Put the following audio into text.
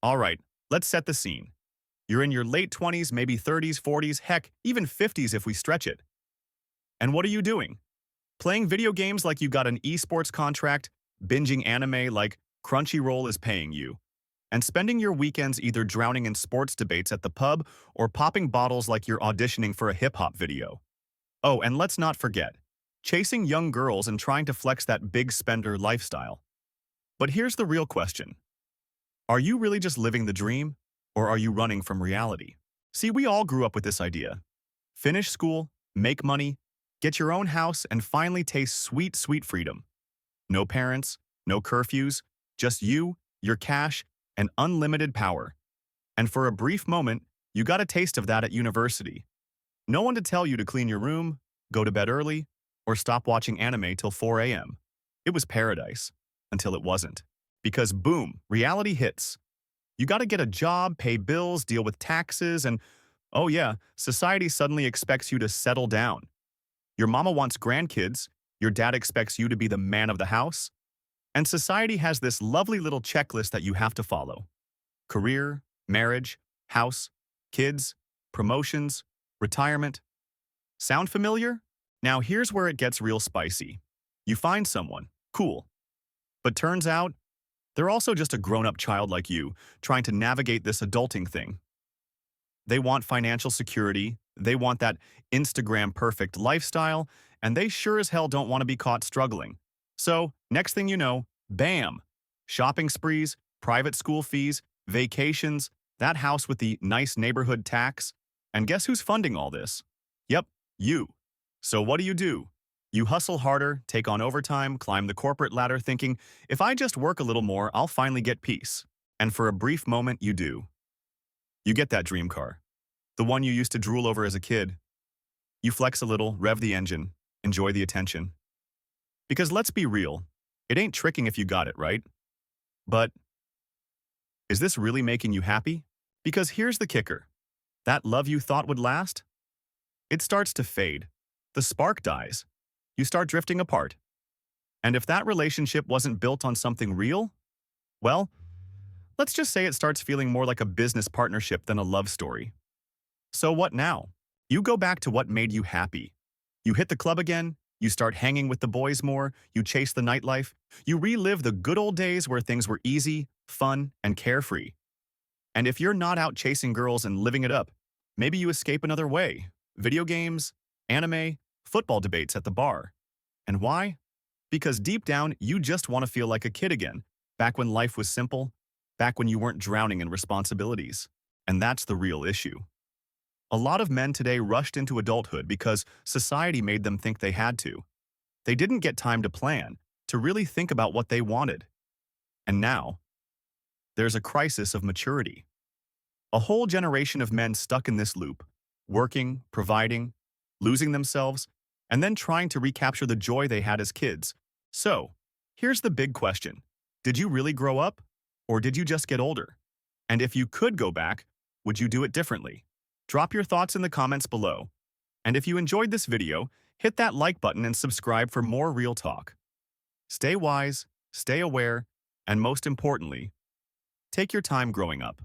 All right, let's set the scene. You're in your late 20s, maybe 30s, 40s, heck, even 50s if we stretch it. And what are you doing? Playing video games like you got an esports contract, binging anime like Crunchyroll is paying you, and spending your weekends either drowning in sports debates at the pub or popping bottles like you're auditioning for a hip-hop video. Oh, and let's not forget, chasing young girls and trying to flex that big spender lifestyle. But here's the real question. Are you really just living the dream, or are you running from reality? See, we all grew up with this idea. Finish school, make money, get your own house, and finally taste sweet, sweet freedom. No parents, no curfews, just you, your cash, and unlimited power. And for a brief moment, you got a taste of that at university. No one to tell you to clean your room, go to bed early, or stop watching anime till 4 a.m. It was paradise, until it wasn't. Because boom, reality hits. You got to get a job, pay bills, deal with taxes, and oh yeah, society suddenly expects you to settle down. Your mama wants grandkids, your dad expects you to be the man of the house, and society has this lovely little checklist that you have to follow. Career, marriage, house, kids, promotions, retirement. Sound familiar? Now here's where it gets real spicy. You find someone, cool. But turns out, they're also just a grown-up child like you, trying to navigate this adulting thing. They want financial security, they want that Instagram-perfect lifestyle, and they sure as hell don't want to be caught struggling. So, next thing you know, bam! Shopping sprees, private school fees, vacations, that house with the nice neighborhood tax. And guess who's funding all this? Yep, you. So what do? You hustle harder, take on overtime, climb the corporate ladder thinking, if I just work a little more, I'll finally get peace. And for a brief moment, you do. You get that dream car. The one you used to drool over as a kid. You flex a little, rev the engine, enjoy the attention. Because let's be real, it ain't tricking if you got it, right? But is this really making you happy? Because here's the kicker. That love you thought would last? It starts to fade. The spark dies. You start drifting apart. And if that relationship wasn't built on something real, well, let's just say it starts feeling more like a business partnership than a love story. So what now? You go back to what made you happy. You hit the club again, you start hanging with the boys more, you chase the nightlife, you relive the good old days where things were easy, fun, and carefree. And if you're not out chasing girls and living it up, maybe you escape another way. Video games, anime, football debates at the bar. And why? Because deep down, you just want to feel like a kid again, back when life was simple, back when you weren't drowning in responsibilities. And that's the real issue. A lot of men today rushed into adulthood because society made them think they had to. They didn't get time to plan, to really think about what they wanted. And now, there's a crisis of maturity. A whole generation of men stuck in this loop, working, providing, losing themselves, and then trying to recapture the joy they had as kids. So, here's the big question. Did you really grow up? Or did you just get older? And if you could go back, would you do it differently? Drop your thoughts in the comments below. And if you enjoyed this video, hit that like button and subscribe for more real talk. Stay wise, stay aware, and most importantly, take your time growing up.